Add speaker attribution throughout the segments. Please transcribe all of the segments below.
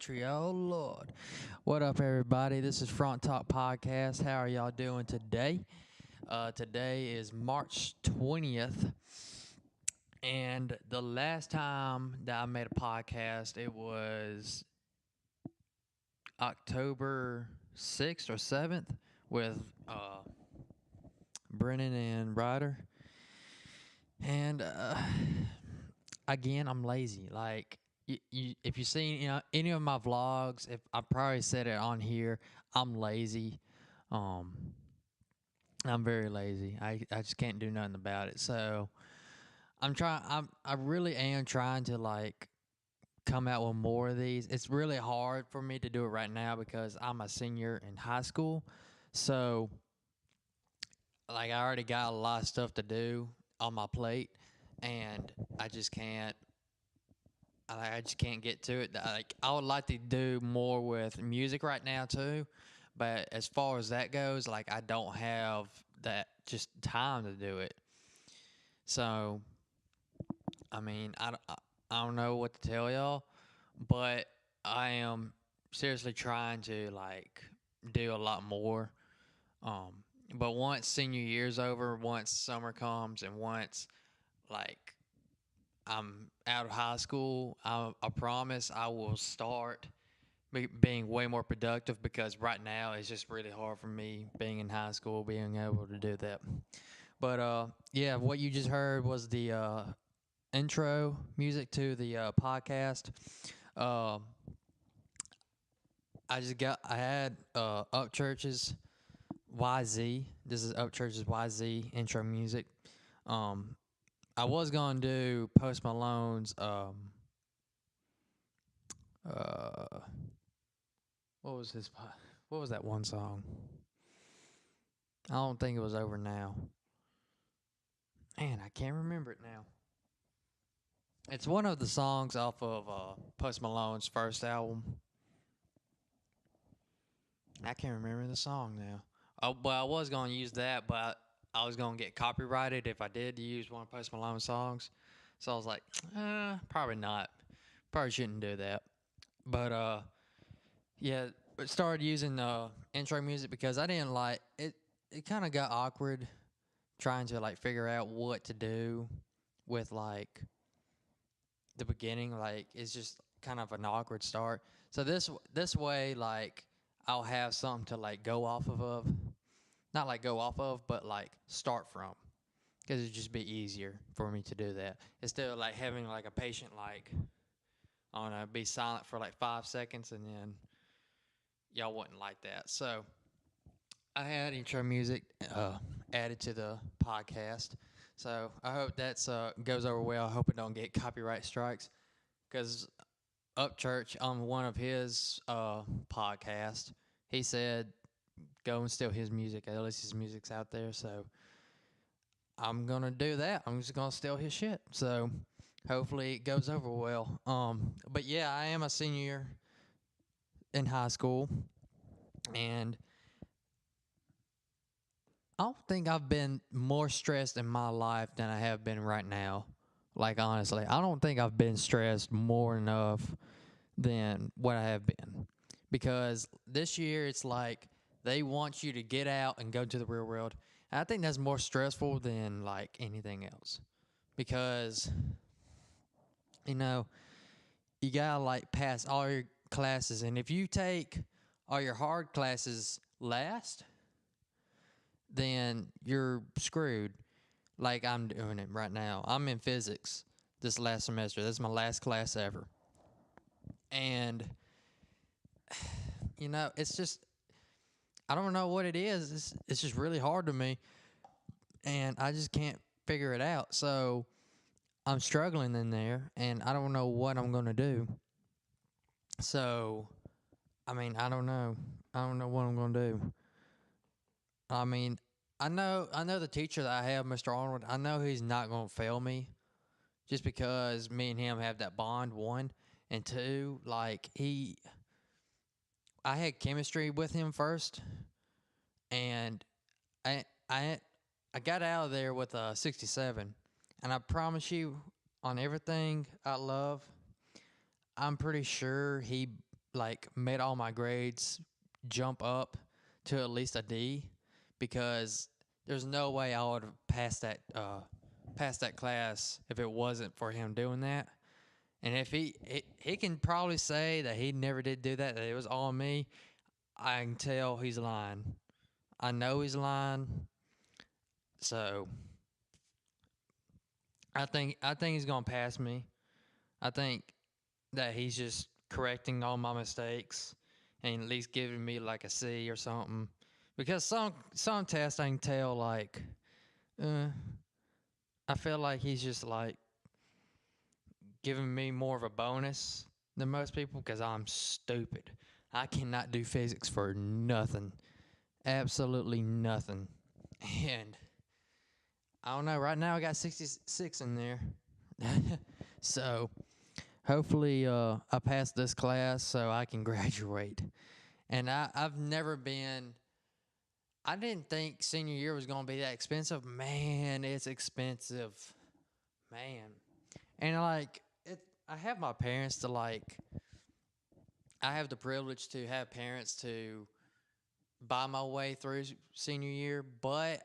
Speaker 1: country. Oh, Lord. What up, everybody? This is Front Talk Podcast. How are y'all doing today? Today is March 20th. And the last time that I made a podcast, it was October 6th or 7th with Brennan and Ryder. And again, I'm lazy. Like, if you've seen any of my vlogs, if I probably said it on here, I'm lazy. Um, I'm very lazy. I just can't do nothing about it. So I really am trying to like come out with more of these. It's really hard for me to do it right now because I'm a senior in high school. So like I already got a lot of stuff to do on my plate, and I just can't. I just can't get to it. Like I would like to do more with music right now too, but as far as that goes, like I don't have that just time to do it. So I mean, I don't know what to tell y'all, but I am seriously trying to like do a lot more. Um, but once senior year's over, once summer comes, and once like I'm out of high school, I promise I will start being way more productive because right now it's just really hard for me being in high school, being able to do that. But yeah, what you just heard was the intro music to the podcast. Uh, I had Up Church's YZ. This is Up Church's YZ intro music. Um, I was gonna do Post Malone's uh what was his what was that one song? I don't think it was Over Now. Man, I can't remember it now. It's one of the songs off of Post Malone's first album. I can't remember the song now. Oh, but I was gonna use that, but I was gonna get copyrighted if I did use one of Post Malone's songs. So I was like, probably not. Probably shouldn't do that. But yeah, started using intro music because I didn't like it. It kind of got awkward trying to like figure out what to do with like the beginning. Like it's just kind of an awkward start. So this way, like I'll have something to like go off of, not like go off of, but like start from, because it'd just be easier for me to do that instead of like having like a patient like I don't know be silent for like 5 seconds and then y'all wouldn't like that. So I had intro music added to the podcast. So I hope that's goes over well. I hope it don't get copyright strikes because Upchurch on one of his podcasts, he said go and steal his music. At least his music's out there. So I'm gonna do that. I'm just gonna steal his shit. So hopefully it goes over well. But yeah, I am a senior in high school, and I don't think I've been more stressed in my life than I have been right now. Like honestly, I don't think I've been stressed more enough than what I have been. Because this year it's like they want you to get out and go to the real world. And I think that's more stressful than like anything else. Because, you know, you gotta like pass all your classes. And if you take all your hard classes last, then you're screwed. Like I'm doing it right now. I'm in physics this last semester. This is my last class ever. And it's just I don't know what it is. It's just really hard to me, and I just can't figure it out. So I'm struggling in there, and I don't know what I'm gonna do. So I mean, I don't know. I don't know what I'm gonna do. I mean, I know the teacher that I have, Mr. Arnold. I know he's not gonna fail me, just because me and him have that bond. One and two, like I had chemistry with him first, and I I I got out of there with a 67, and I promise you, on everything I love, I'm pretty sure he like made all my grades jump up to at least a D, because there's no way I would have passed that class if it wasn't for him doing that. And if he can probably say that he never did do that, that it was all me, I can tell he's lying. I know he's lying. So I think he's gonna pass me. I think that he's just correcting all my mistakes and at least giving me like a C or something. Because some tests I can tell like, uh, I feel like he's just like giving me more of a bonus than most people because I'm stupid. I cannot do physics for nothing, absolutely nothing, and I don't know. Right now I got 66 in there, so hopefully I pass this class so I can graduate. And I've never been. I didn't think senior year was gonna be that expensive. Man, it's expensive, man. And like it, I have my parents to like. I have the privilege to have parents to buy my way through senior year, but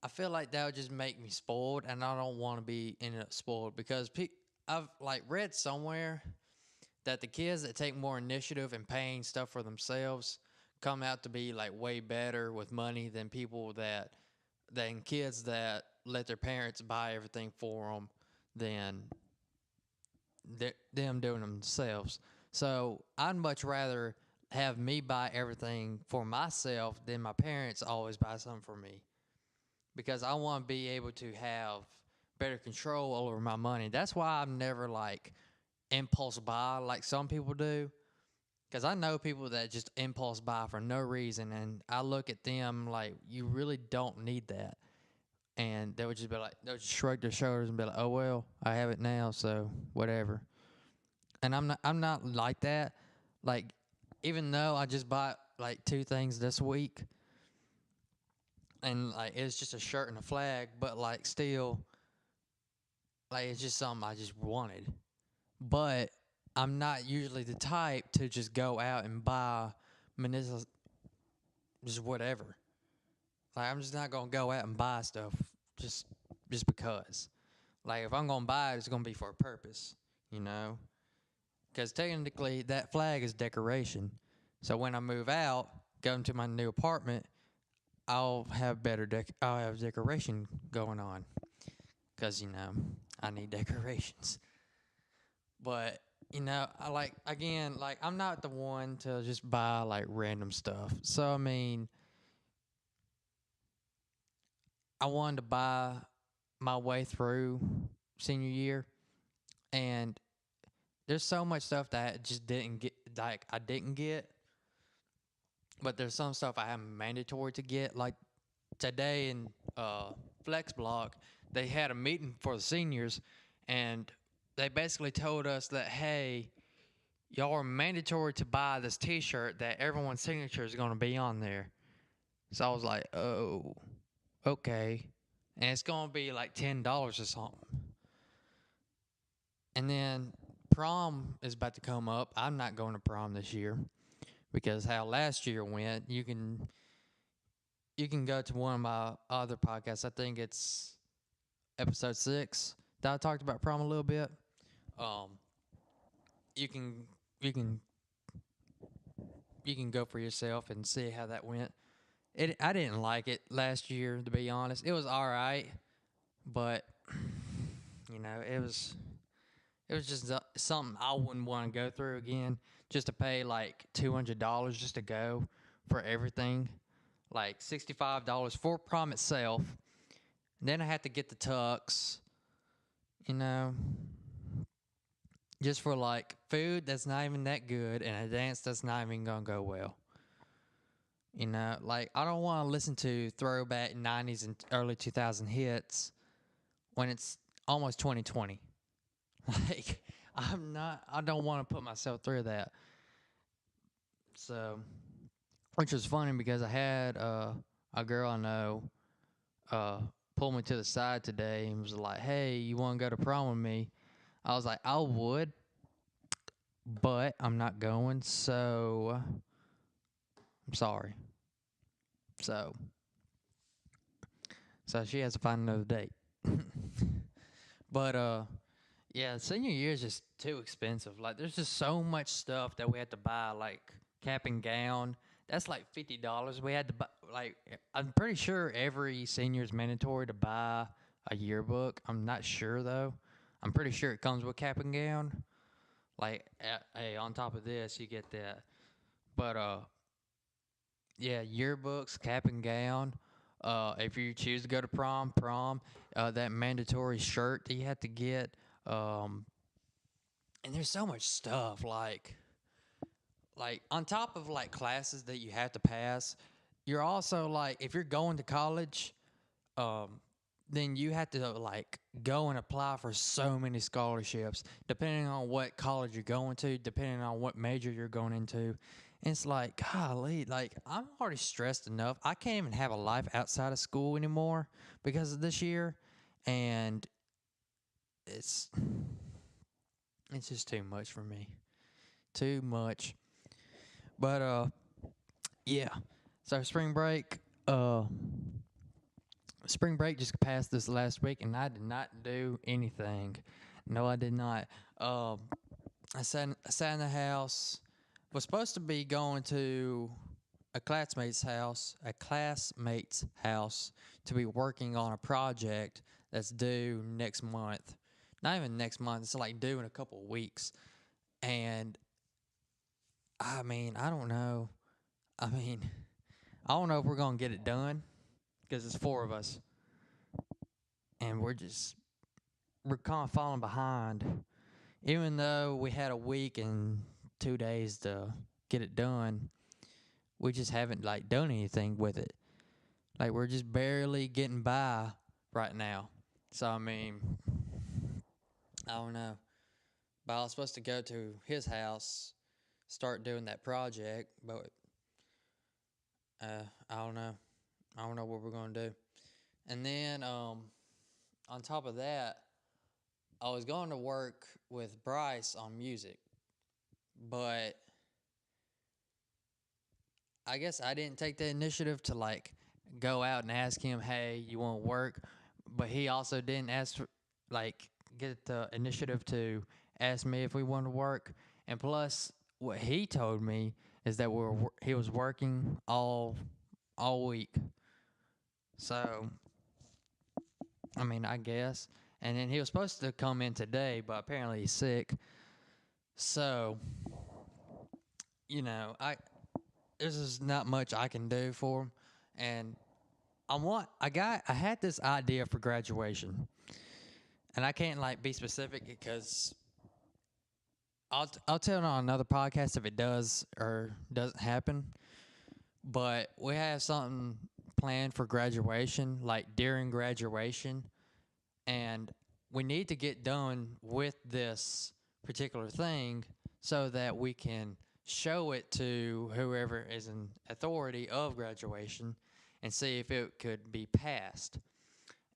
Speaker 1: I feel like that would just make me spoiled, and I don't want to be ended up spoiled because I've like read somewhere that the kids that take more initiative in paying stuff for themselves come out to be like way better with money than kids that let their parents buy everything for them than them doing themselves. So I'd much rather have me buy everything for myself than my parents always buy something for me, because I want to be able to have better control over my money. That's why I'm never like impulse buy like some people do. Because I know people that just impulse buy for no reason, and I look at them like, you really don't need that. And they would just be like, they'll just shrug their shoulders and be like, oh, well, I have it now, so whatever. And I'm not like that. Like, even though I just bought like two things this week, and like it's just a shirt and a flag, but like still, like it's just something I just wanted. But I'm not usually the type to just go out and buy medicinal, just whatever. Like I'm just not gonna go out and buy stuff just just because. Like if I'm gonna buy it, it's gonna be for a purpose, you know. Because technically that flag is decoration. So when I move out, go into my new apartment, I'll have decoration going on. Because I need decorations. But I like, again, like I'm not the one to just buy like random stuff. So I mean, I wanted to buy my way through senior year, and there's so much stuff that I just didn't get, like I didn't get, but there's some stuff I am mandatory to get. Like today in Flex Block, they had a meeting for the seniors, and they basically told us that, hey, y'all are mandatory to buy this T-shirt that everyone's signature is going to be on there. So I was like, oh, okay, and it's going to be like $10 or something. And then prom is about to come up. I'm not going to prom this year because how last year went. You can go to one of my other podcasts. I think it's episode 6 that I talked about prom a little bit. Um, you can you can you can go for yourself and see how that went. I didn't like it last year, to be honest. It was all right, but it was just something I wouldn't want to go through again. Just to pay like $200 just to go for everything, like $65 for prom itself. Then I had to get the tux, you know, just for like food that's not even that good and a dance that's not even gonna go well. Like I don't want to listen to throwback '90s and early 2000 hits when it's almost 2020. Like I don't want to put myself through that. So, which was funny because I had a girl I know uh, pull me to the side today and was like, "Hey, you want to go to prom with me?" I was like, "I would, but I'm not going, so I'm sorry. So, so she has to find another date. But yeah, senior year is just too expensive. Like, there's just so much stuff that we had to buy, like cap and gown. That's like $50. We had to buy, like, I'm pretty sure every senior is mandatory to buy a yearbook. I'm not sure though. I'm pretty sure it comes with cap and gown. Like, hey, on top of this, you get that. But yeah, yearbooks, cap and gown. If you choose to go to prom, that mandatory shirt that you have to get. Um, and there's so much stuff like on top of like classes that you have to pass. You're also like if you're going to college, um, then you have to like go and apply for so many scholarships depending on what college you're going to, depending on what major you're going into. And it's like, golly, like I'm already stressed enough. I can't even have a life outside of school anymore because of this year. And it's it's just too much for me. Too much. But yeah. So uh spring break just passed this last week and I did not do anything. No, I did not. Um I sat in the house. Was supposed to be going to a classmate's house to be working on a project that's due next month. Not even next month, it's like due in a couple of weeks. And I mean, I don't know. I mean, I don't know if we're going to get it done because it's four of us and we're kind of falling behind. Even though we had a week and 2 days to get it done, we just haven't like done anything with it. Like we're just barely getting by right now. So I mean, I don't know. But I was supposed to go to his house, start doing that project, but I don't know. I don't know what we're gonna do. And then on top of that, I was going to work with Bryce on music, but I guess I didn't take the initiative to like go out and ask him, "Hey, you want to work?" But he also didn't ask for like get the initiative to ask me if we wanted to work. And plus, what he told me is that he was working all week. So I mean, I guess. And then he was supposed to come in today, but apparently he's sick. So I there's just not much I can do for him. And I had this idea for graduation, and I can't like be specific because I'll tell on another podcast if it does or doesn't happen. But we have something planned for graduation, like during graduation, and we need to get done with this particular thing so that we can show it to whoever is in authority of graduation and see if it could be passed.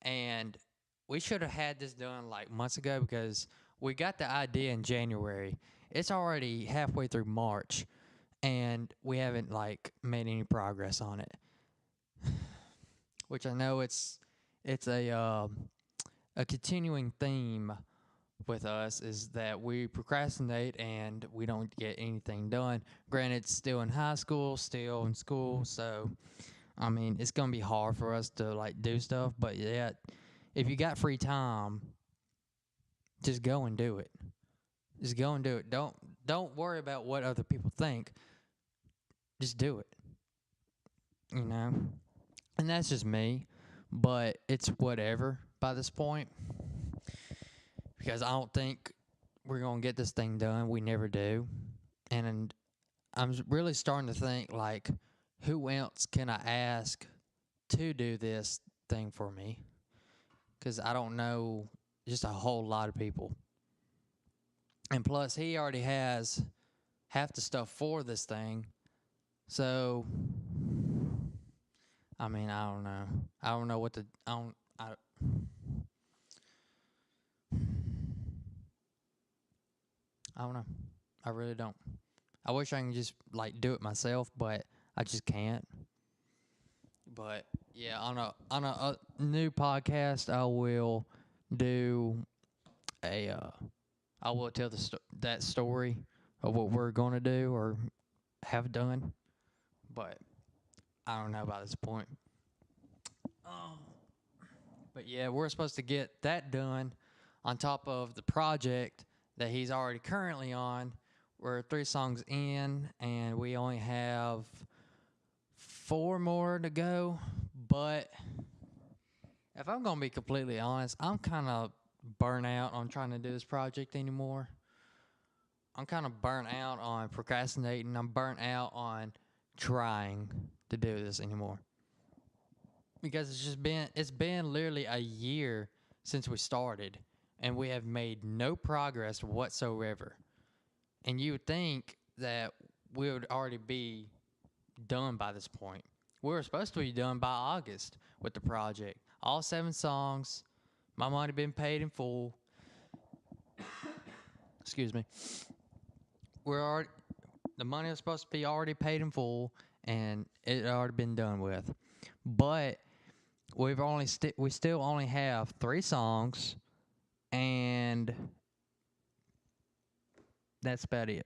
Speaker 1: And we should have had this done like months ago because we got the idea in January. It's already halfway through March and we haven't like made any progress on it. Which I know it's a continuing theme with us is that we procrastinate and we don't get anything done. Granted, still in high school, still in school, so I mean, it's gonna be hard for us to like do stuff. But yeah, if you got free time, just go and do it. Just go and do it. Don't worry about what other people think. Just do it. You know, and that's just me. But it's whatever by this point because I don't think we're gonna get this thing done. We never do, and I'm really starting to think like, who else can I ask to do this thing for me? Because I don't know just a whole lot of people. And plus, he already has half the stuff for this thing. So, I mean, I don't know. I don't know what to. I don't know. I really don't. I wish I can just like do it myself, but I just can't. But yeah, on a new podcast, I will do a I will tell that story of what we're gonna do or have done. But I don't know about this point. Um, but yeah, we're supposed to get that done on top of the project that he's already currently on. We're 3 songs in, and we only have 4 more to go. But if I'm gonna be completely honest, I'm kind of burnt out on trying to do this project anymore. I'm kind of burnt out on procrastinating. I'm burnt out on trying to do this anymore because it's been literally a year since we started, and we have made no progress whatsoever. And you would think that we would already be done by this point. We were supposed to be done by August with the project. All 7 songs. My money been paid in full. Excuse me. We're already the money was supposed to be already paid in full, and it had already been done with. But we still only have 3 songs, and that's about it.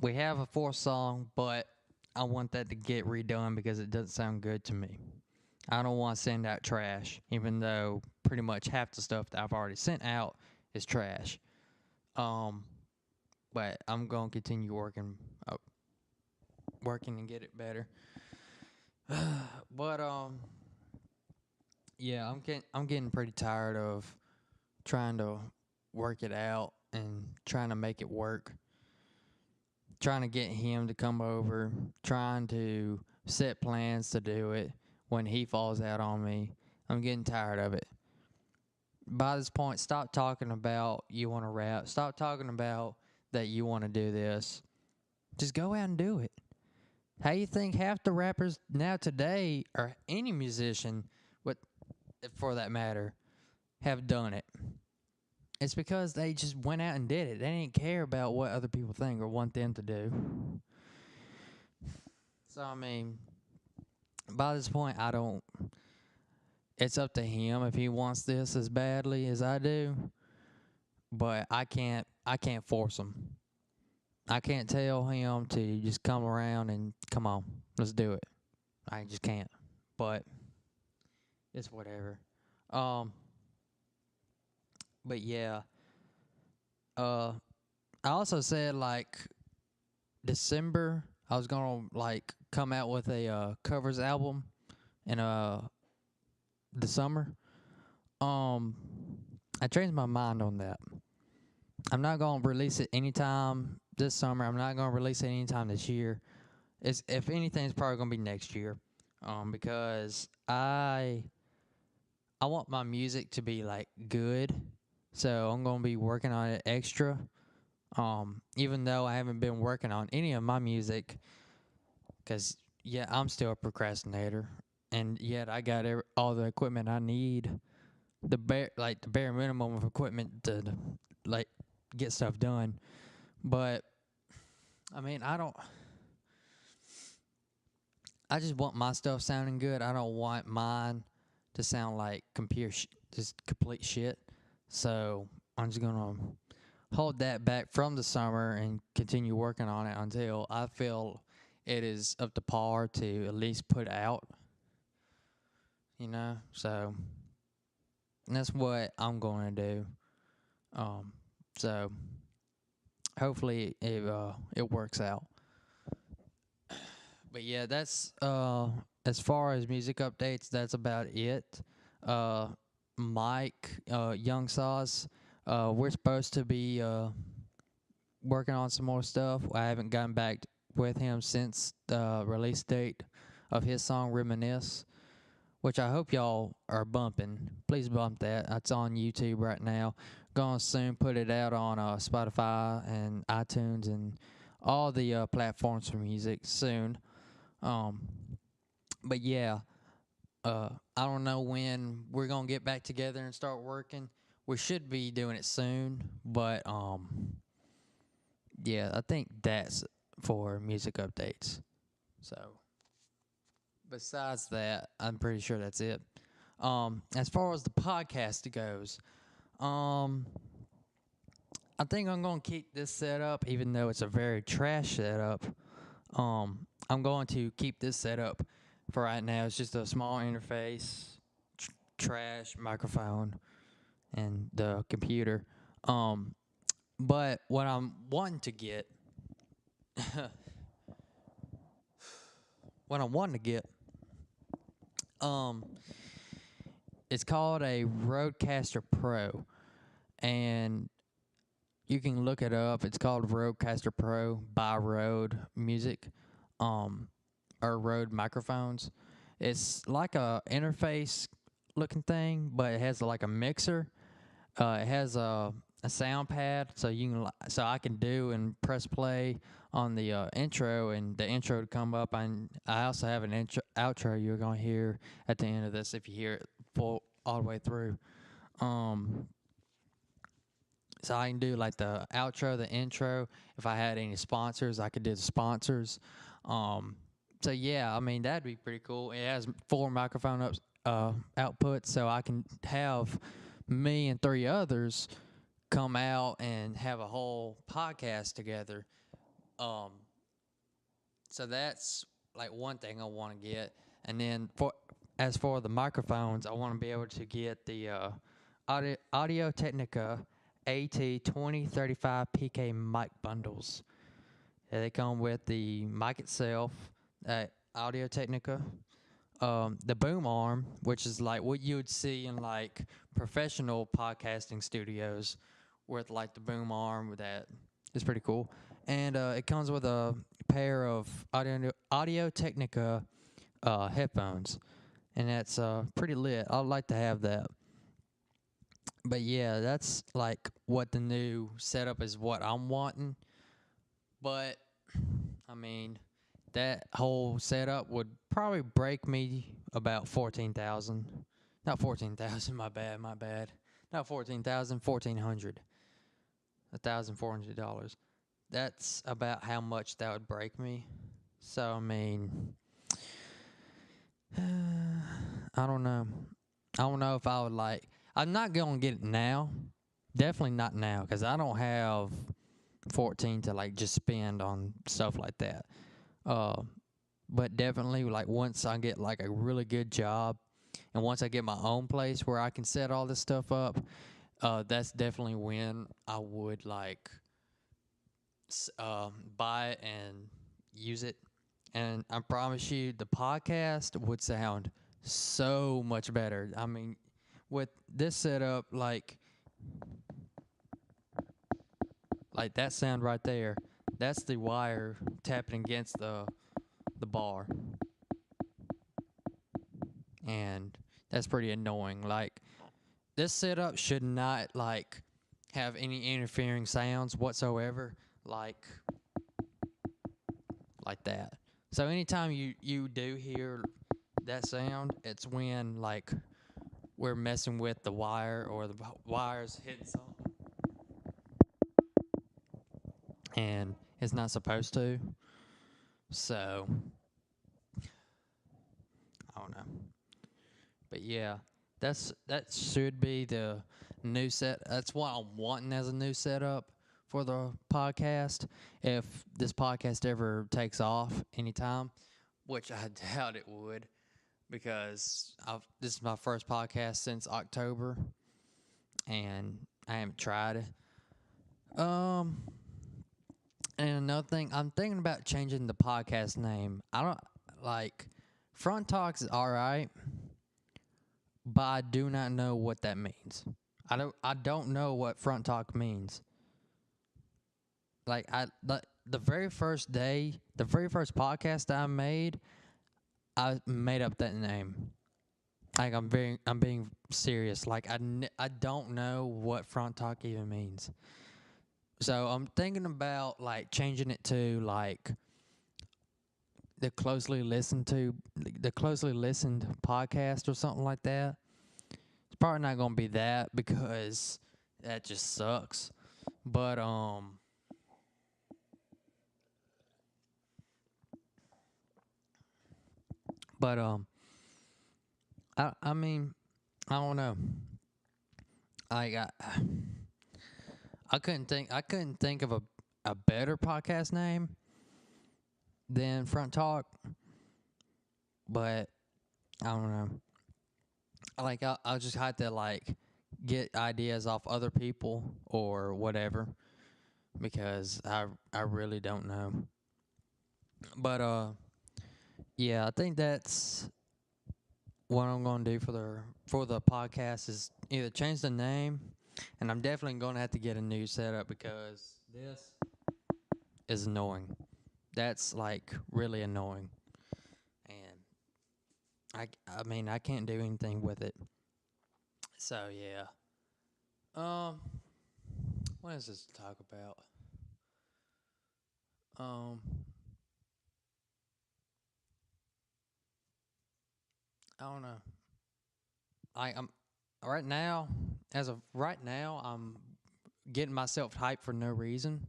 Speaker 1: We have a 4th song, but I want that to get redone because it doesn't sound good to me. I don't want to send out trash, even though pretty much half the stuff that I've already sent out is trash. Um, but I'm gonna continue working and get it better. But yeah, I'm getting pretty tired of trying to work it out and trying to make it work. Trying to get him to come over, trying to set plans to do it when he falls out on me. I'm getting tired of it. By this point, stop talking about you want to rap. Stop talking about that you want to do this. Just go out and do it. How you think half the rappers now today, or any musician, what for that matter, have done it? It's because they just went out and did it. They didn't care about what other people think or want them to do. So I mean, by this point, I don't. It's up to him if he wants this as badly as I do. But I can't. I can't force him. I can't tell him to just come around and come on, let's do it. I just can't. But it's whatever. Um. But yeah. Uh. I also said like December I was gonna like come out with a covers album in the summer. Um, I changed my mind on that. I'm not gonna release it anytime this summer. I'm not gonna release it anytime this year. It's if anything, it's probably gonna be next year. Because I want my music to be like good, so I'm gonna be working on it extra. Even though I haven't been working on any of my music, cause yeah, I'm still a procrastinator, and yet I got all the equipment I need, the bare minimum of equipment to like get stuff done. But I mean, I just want my stuff sounding good. I don't want mine to sound like just complete shit. So I'm just gonna hold that back from the summer and continue working on it until I feel it is up to par to at least put out. So that's what I'm going to do. Um, so hopefully it works out. But yeah, that's as far as music updates. That's about it. Uh, Mike, Young Sauce. We're supposed to be working on some more stuff. I haven't gotten back with him since the release date of his song Reminisce, which I hope y'all are bumping. Please bump that. It's on YouTube right now. Gonna soon put it out on Spotify and iTunes and all the platforms for music soon. Um, but yeah, I don't know when we're gonna get back together and start working. We should be doing it soon, but yeah, I think that's for music updates. So besides that, I'm pretty sure that's it. As far as the podcast goes, um, I think I'm gonna keep this setup, even though it's a very trash setup. I'm going to keep this setup for right now. It's just a small interface, trash microphone, and the computer. Um, but what I'm wanting to get, what I'm wanting to get, um, it's called a Rodecaster Pro, and you can look it up. It's called Rodecaster Pro by Rode Music, um, or Rode microphones. It's like a interface looking thing, but it has like a mixer. It has a sound pad, so you can so I can do and press play on the intro, and the intro to come up. And I also have an intro outro you're gonna hear at the end of this if you hear it full all the way through. Um, so I can do like the outro, the intro. If I had any sponsors, I could do the sponsors. Um, so yeah, I mean that'd be pretty cool. It has 4 microphone outputs, so I can have me and 3 others come out and have a whole podcast together. Um, so that's like one thing I want to get, and then for as for the microphones, I want to be able to get the Audio Technica AT2035 PK mic bundles. Yeah, they come with the mic itself, Audio Technica, the boom arm, which is like what you would see in like professional podcasting studios, with like the boom arm with that. It's pretty cool, and it comes with a pair of Audio Technica headphones, and that's pretty lit. I'd like to have that. But yeah, that's like what the new setup is. What I'm wanting, but I mean, that whole setup would probably break me about 14,000. Not 14,000. My bad. Not 14,000. 1,400. $1,400. That's about how much that would break me. So I mean, I don't know. I don't know if I would like. I'm not gonna get it now. Definitely not now, because I don't have 14 to like just spend on stuff like that. Uh, but definitely like once I get like a really good job, and once I get my own place where I can set all this stuff up, that's definitely when I would like buy it and use it. And I promise you, the podcast would sound so much better. I mean, with this setup, like that sound right there, that's the wire tapping against the bar, and that's pretty annoying. Like this setup should not like have any interfering sounds whatsoever, like that. So anytime you do hear that sound, it's when like we're messing with the wire, or the wires hitting something, and it's not supposed to. So I don't know. But yeah, that should be the new set. That's what I'm wanting as a new setup for the podcast. If this podcast ever takes off anytime, which I doubt it would, because this is my first podcast since October, and I haven't tried it. And another thing, I'm thinking about changing the podcast name. I don't like Front Talks is all right, but I do not know what that means. I don't know what front talk means. Like the very first day, the very first podcast I made, I made up that name. Like I'm being serious. Like I don't know what front talk even means. So I'm thinking about like changing it to like the closely listened podcast or something like that. It's probably not gonna be that, because that just sucks. But But I mean, I don't know. I got I couldn't think of a better podcast name than Front Talk, but I don't know. Like I'll just have to like get ideas off other people or whatever because I really don't know. But yeah, I think that's what I'm gonna do for the podcast is either change the name, and I'm definitely gonna have to get a new setup because this is annoying. That's like really annoying, and I mean I can't do anything with it. So yeah. Um, what is this to talk about? Um, I don't know. I'm right now. As of right now, I'm getting myself hyped for no reason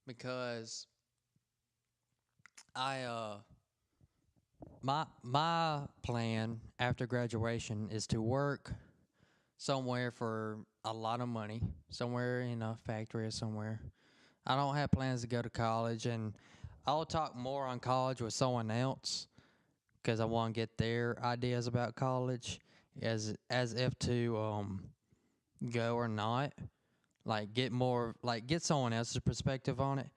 Speaker 1: because I my plan after graduation is to work somewhere for a lot of money, somewhere in a factory or somewhere. I don't have plans to go to college, and I'll talk more on college with someone else because I want to get their ideas about college as if to go or not. Like get more like get someone else's perspective on it.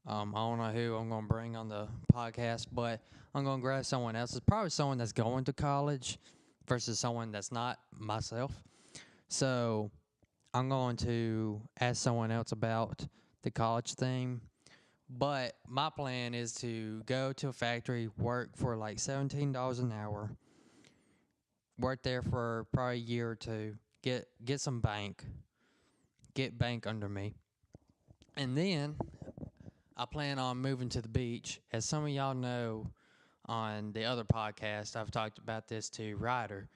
Speaker 1: I don't know who I'm gonna bring on the podcast, but I'm gonna grab someone else's, probably someone that's going to college versus someone that's not myself. So I'm going to ask someone else about the college thing. But my plan is to go to a factory, work for like $17 an hour, work there for probably a year or two, get some bank, get bank under me, and then I plan on moving to the beach. As some of y'all know, on the other podcast, I've talked about this to Ryder.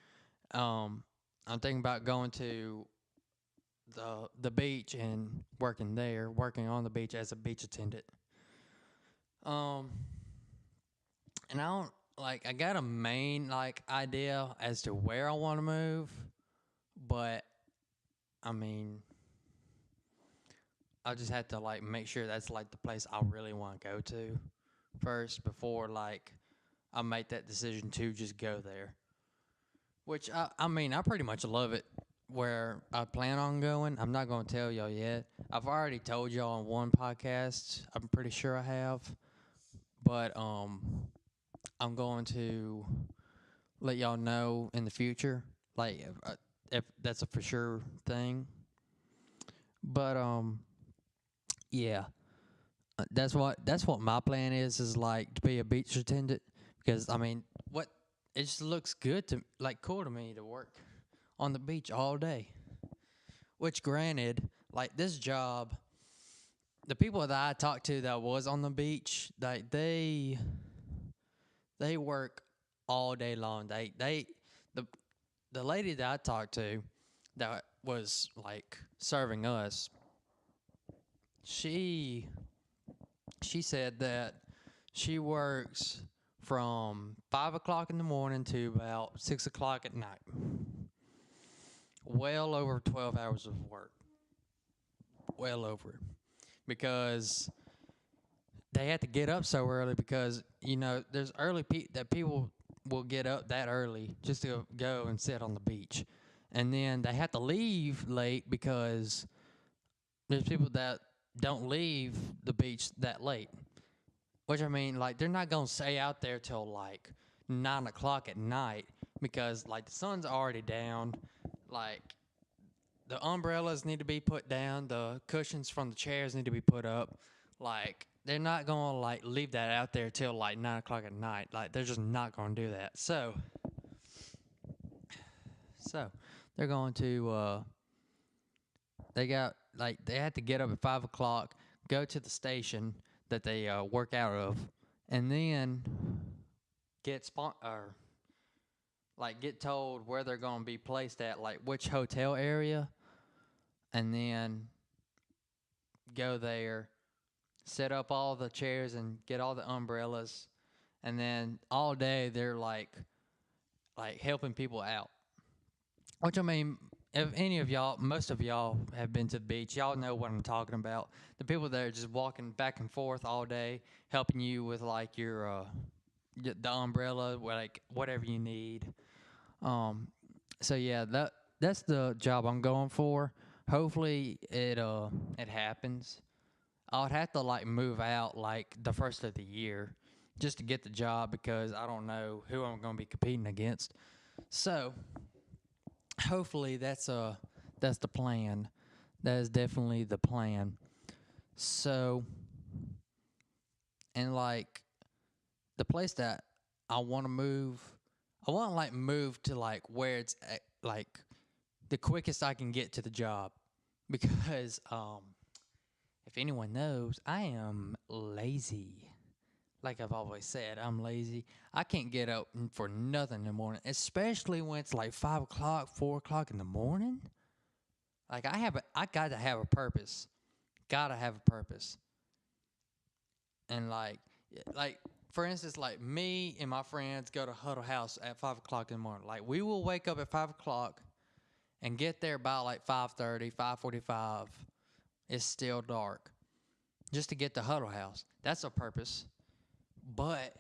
Speaker 1: Um, I'm thinking about going to the beach and working there, working on the beach as a beach attendant. Um, and I don't like I got a main like idea as to where I want to move, but I mean, I just have to like make sure that's like the place I really want to go to first before like I make that decision to just go there. Which I mean, I pretty much love it where I plan on going. I'm not going to tell y'all yet. I've already told y'all on one podcast. I'm pretty sure I have, but I'm going to let y'all know in the future, like if that's a for sure thing. But yeah, that's what my plan is like to be a beach attendant because I mean, what it just looks good to like cool to me to work on the beach all day. Which granted, like this job, the people that I talked to that was on the beach, like they work all day long. The the lady that I talked to that was like serving us, she she said that she works from 5 o'clock in the morning to about 6 o'clock at night. Well over 12 hours of work. Well over. Because they had to get up so early because, there's that people will get up that early just to go and sit on the beach. And then they have to leave late because there's people that don't leave the beach that late. Which I mean, like they're not gonna stay out there till like 9 o'clock at night because like the sun's already down. Like the umbrellas need to be put down, the cushions from the chairs need to be put up. Like they're not gonna like leave that out there till like 9 o'clock at night. Like they're just not gonna do that. So they're going to they have to get up at 5 o'clock, go to the station that they work out of, and then or like get told where they're going to be placed at, like which hotel area, and then go there, set up all the chairs and get all the umbrellas, and then all day they're like helping people out. Which I mean, if any of y'all, most of y'all have been to the beach, y'all know what I'm talking about. The people that are just walking back and forth all day, helping you with like your the umbrella, like whatever you need. Um, so yeah, that's the job I'm going for. Hopefully it happens. I would have to like move out like the first of the year just to get the job because I don't know who I'm going to be competing against. So hopefully that's the plan. That is definitely the plan. So and like the place that I want to move, I want to like move to like where it's like the quickest I can get to the job because if anyone knows, I am lazy. Like I've always said, I'm lazy. I can't get up for nothing in the morning, especially when it's like 5 o'clock, 4 o'clock in the morning. Like I got to have a purpose. Gotta have a purpose. And like for instance, like me and my friends go to Huddle House at 5 o'clock in the morning. Like we will wake up at 5 o'clock and get there about like 5:30, 5:45. It's still dark just to get to Huddle House. That's a purpose. But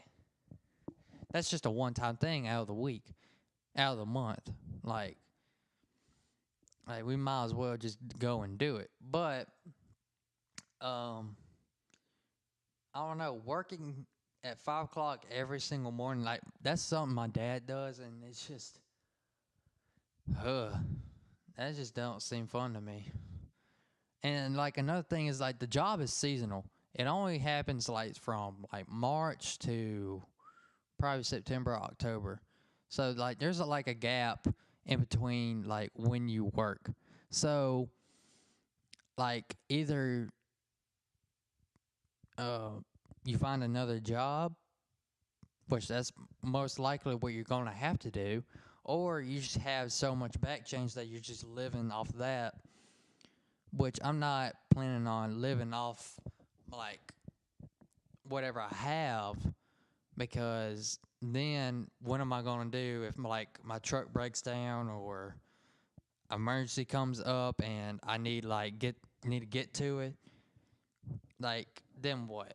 Speaker 1: that's just a one-time thing out of the week, out of the month. Like, like we might as well just go and do it. But um, I don't know. Working at 5 o'clock every single morning, like that's something my dad does, and it's just, uh, that just don't seem fun to me. And like another thing is like the job is seasonal. It only happens like from like March to probably September, October. So like there's like a gap in between like when you work. So like either uh you find another job, which that's most likely what you're going to have to do, or you just have so much back change that you're just living off that, which I'm not planning on living off like whatever I have because then what am I going to do if like my truck breaks down or emergency comes up and I need to get to it? Like then what?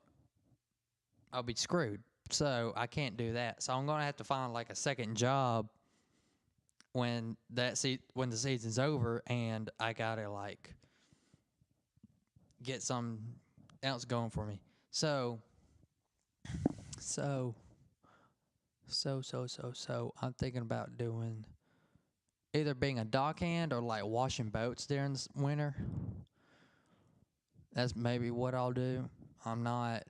Speaker 1: I'll be screwed. So I can't do that. So I'm going to have to find like a second job when the season's over and I got to like get some else going for me. So so I'm thinking about doing either being a dockhand or like washing boats during the winter. That's maybe what I'll do. I'm not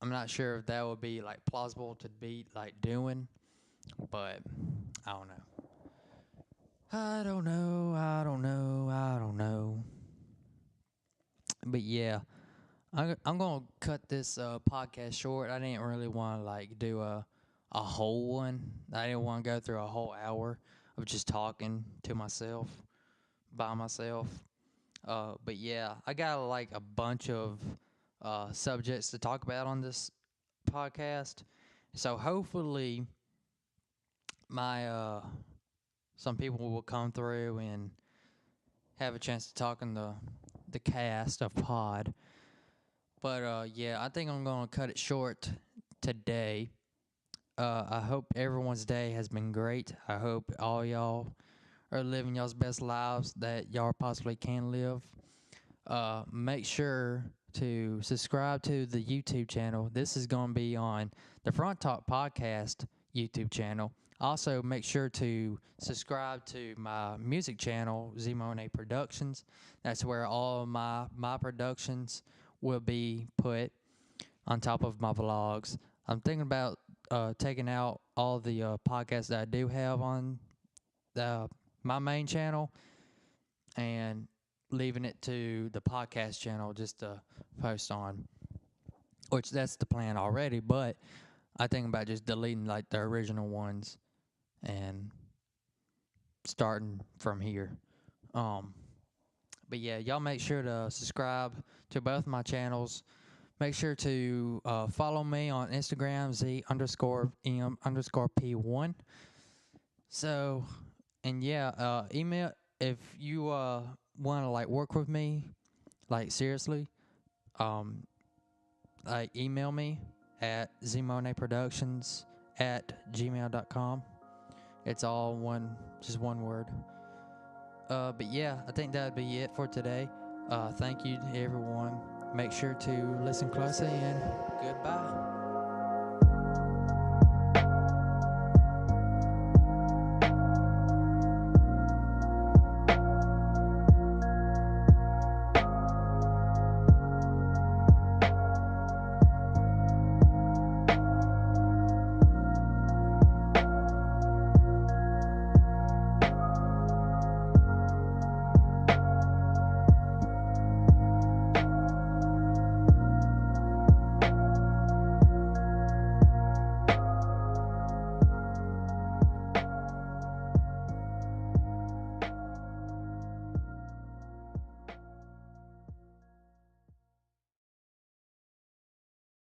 Speaker 1: I'm not sure if that would be like plausible to be like doing, but I don't know. I don't know. I don't know. I don't know. But yeah, I'm gonna cut this podcast short. I didn't really want to like do a whole one. I didn't want to go through a whole hour of just talking to myself by myself. But yeah, I got like a bunch of subjects to talk about on this podcast. So hopefully my some people will come through and have a chance to talk in the cast of pod. But yeah, I think I'm gonna cut it short today. I hope everyone's day has been great. I hope all y'all are living y'all's best lives that y'all possibly can live. Make sure to subscribe to the YouTube channel. This is going to be on the Front Talk Podcast YouTube channel. Also, make sure to subscribe to my music channel, Zimone Productions. That's where all of my productions will be put on top of my vlogs. I'm thinking about taking out all the podcasts that I do have on my main channel and leaving it to the podcast channel just to post on, which that's the plan already, but I think about just deleting like the original ones and starting from here. Um, but yeah, y'all make sure to subscribe to both my channels. Make sure to follow me on Instagram, Z_M_P1. So, and yeah, email if you want to like work with me, like seriously, like email me at zmoneproductions@gmail.com. It's all just one word. But yeah, I think that'd be it for today. Thank you to everyone. Make sure to listen closely and goodbye.